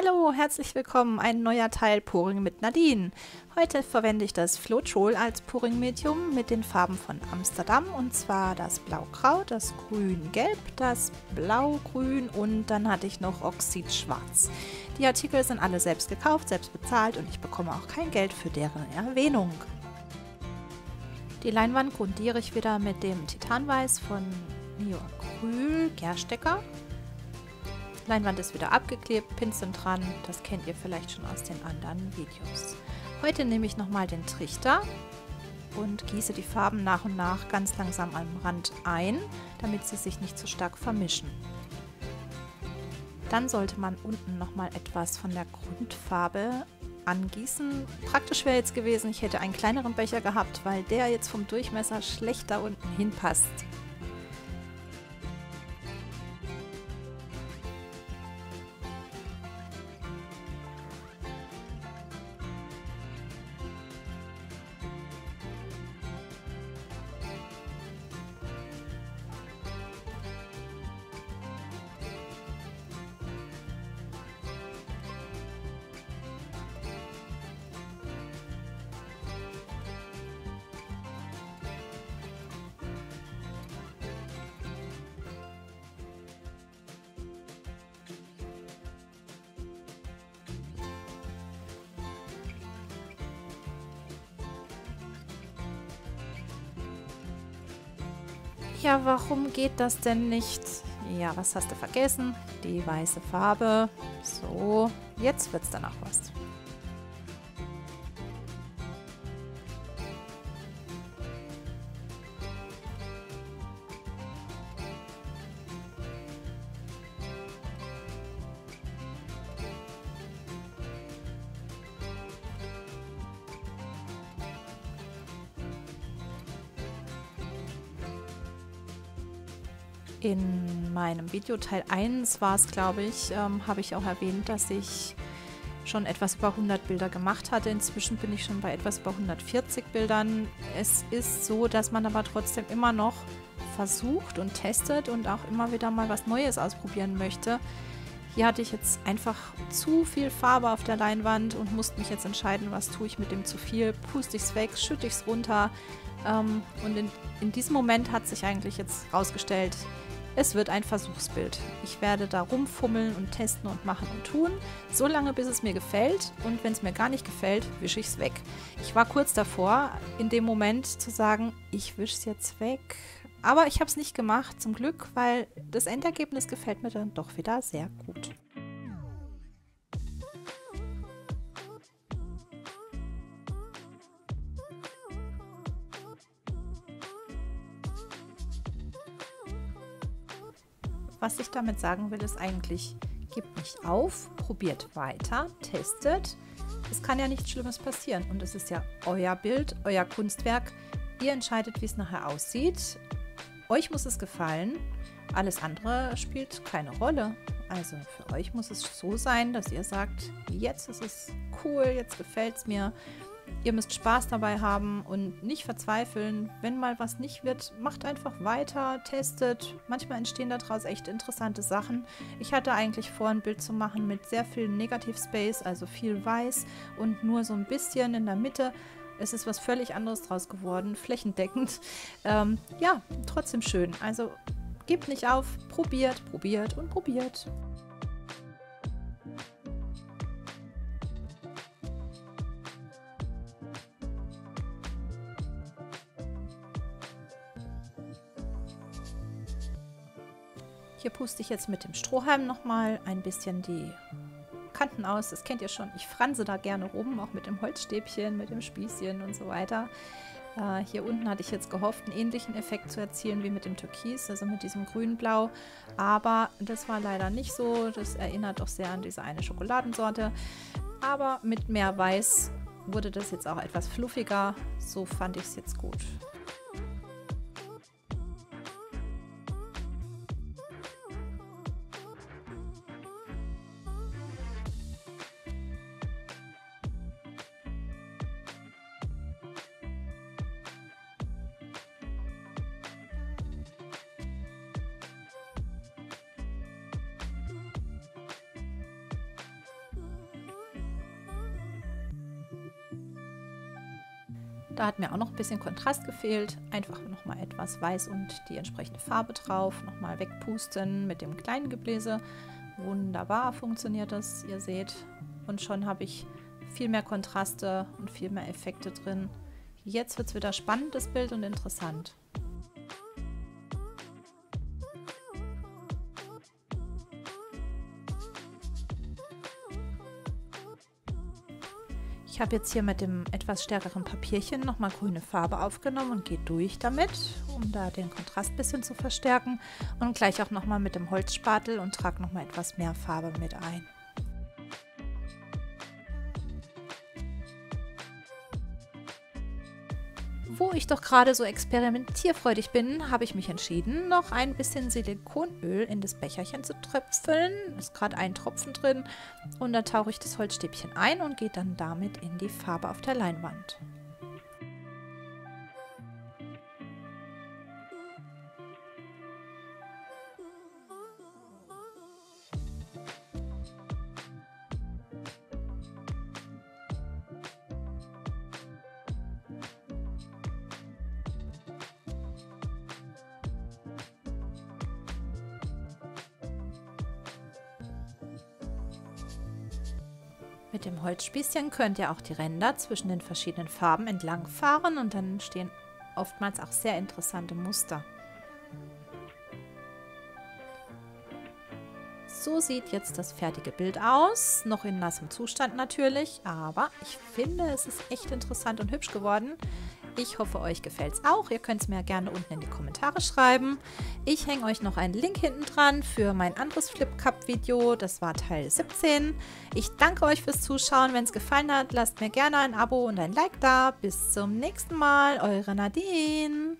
Hallo, herzlich willkommen, ein neuer Teil Pouring mit Nadine. Heute verwende ich das Floetrol als Pouring-Medium mit den Farben von Amsterdam, und zwar das Blau-Grau, das Grün-Gelb, das Blau-Grün und dann hatte ich noch Oxid-Schwarz. Die Artikel sind alle selbst gekauft, selbst bezahlt und ich bekomme auch kein Geld für deren Erwähnung. Die Leinwand grundiere ich wieder mit dem Titanweiß von Neoacryl Gerstecker. Leinwand ist wieder abgeklebt, Pins sind dran, das kennt ihr vielleicht schon aus den anderen Videos. Heute nehme ich nochmal den Trichter und gieße die Farben nach und nach ganz langsam am Rand ein, damit sie sich nicht zu stark vermischen. Dann sollte man unten nochmal etwas von der Grundfarbe angießen. Praktisch wäre jetzt gewesen, ich hätte einen kleineren Becher gehabt, weil der jetzt vom Durchmesser schlecht da unten hinpasst. Ja, warum geht das denn nicht? Ja, was hast du vergessen? Die weiße Farbe. So, jetzt wird's dann auch was. In meinem Video Teil 1 war es, glaube ich, habe ich auch erwähnt, dass ich schon etwas über 100 Bilder gemacht hatte. Inzwischen bin ich schon bei etwas über 140 Bildern. Es ist so, dass man aber trotzdem immer noch versucht und testet und auch immer wieder mal was Neues ausprobieren möchte. Hier hatte ich jetzt einfach zu viel Farbe auf der Leinwand und musste mich jetzt entscheiden, was tue ich mit dem zu viel. Puste ich es weg, schütte ich es runter. Und in diesem Moment hat sich eigentlich jetzt rausgestellt, es wird ein Versuchsbild. Ich werde da rumfummeln und testen und machen und tun, so lange bis es mir gefällt, und wenn es mir gar nicht gefällt, wische ich es weg. Ich war kurz davor, in dem Moment zu sagen, ich wische es jetzt weg, aber ich habe es nicht gemacht, zum Glück, weil das Endergebnis gefällt mir dann doch wieder sehr gut. Was ich damit sagen will, ist eigentlich, gebt nicht auf, probiert weiter, testet. Es kann ja nichts Schlimmes passieren und es ist ja euer Bild, euer Kunstwerk. Ihr entscheidet, wie es nachher aussieht. Euch muss es gefallen, alles andere spielt keine Rolle. Also für euch muss es so sein, dass ihr sagt, jetzt ist es cool, jetzt gefällt es mir. Ihr müsst Spaß dabei haben und nicht verzweifeln. Wenn mal was nicht wird, macht einfach weiter, testet. Manchmal entstehen daraus echt interessante Sachen. Ich hatte eigentlich vor, ein Bild zu machen mit sehr viel Negative Space, also viel Weiß und nur so ein bisschen in der Mitte. Es ist was völlig anderes draus geworden, flächendeckend. Ja, trotzdem schön. Also gebt nicht auf, probiert, probiert und probiert. Hier puste ich jetzt mit dem Strohhalm nochmal ein bisschen die Kanten aus. Das kennt ihr schon. Ich franse da gerne rum, auch mit dem Holzstäbchen, mit dem Spießchen und so weiter. Hier unten hatte ich jetzt gehofft, einen ähnlichen Effekt zu erzielen wie mit dem Türkis, also mit diesem Grün-Blau. Aber das war leider nicht so. Das erinnert doch sehr an diese eine Schokoladensorte. Aber mit mehr Weiß wurde das jetzt auch etwas fluffiger. So fand ich es jetzt gut. Da hat mir auch noch ein bisschen Kontrast gefehlt. Einfach nochmal etwas Weiß und die entsprechende Farbe drauf. Nochmal wegpusten mit dem kleinen Gebläse. Wunderbar funktioniert das, ihr seht. Und schon habe ich viel mehr Kontraste und viel mehr Effekte drin. Jetzt wird es wieder spannend, das Bild, und interessant. Ich habe jetzt hier mit dem etwas stärkeren Papierchen nochmal grüne Farbe aufgenommen und gehe durch damit, um da den Kontrast ein bisschen zu verstärken. Und gleich auch nochmal mit dem Holzspatel und trage nochmal etwas mehr Farbe mit ein. Wo ich doch gerade so experimentierfreudig bin, habe ich mich entschieden, noch ein bisschen Silikonöl in das Becherchen zu tröpfeln. Ist gerade ein Tropfen drin und da tauche ich das Holzstäbchen ein und gehe dann damit in die Farbe auf der Leinwand. Mit dem Holzspießchen könnt ihr auch die Ränder zwischen den verschiedenen Farben entlang fahren und dann entstehen oftmals auch sehr interessante Muster. So sieht jetzt das fertige Bild aus, noch in nassem Zustand natürlich, aber ich finde, es ist echt interessant und hübsch geworden. Ich hoffe, euch gefällt es auch. Ihr könnt es mir gerne unten in die Kommentare schreiben. Ich hänge euch noch einen Link hinten dran für mein anderes Flip-Cup-Video. Das war Teil 17. Ich danke euch fürs Zuschauen. Wenn es gefallen hat, lasst mir gerne ein Abo und ein Like da. Bis zum nächsten Mal. Eure Nadine.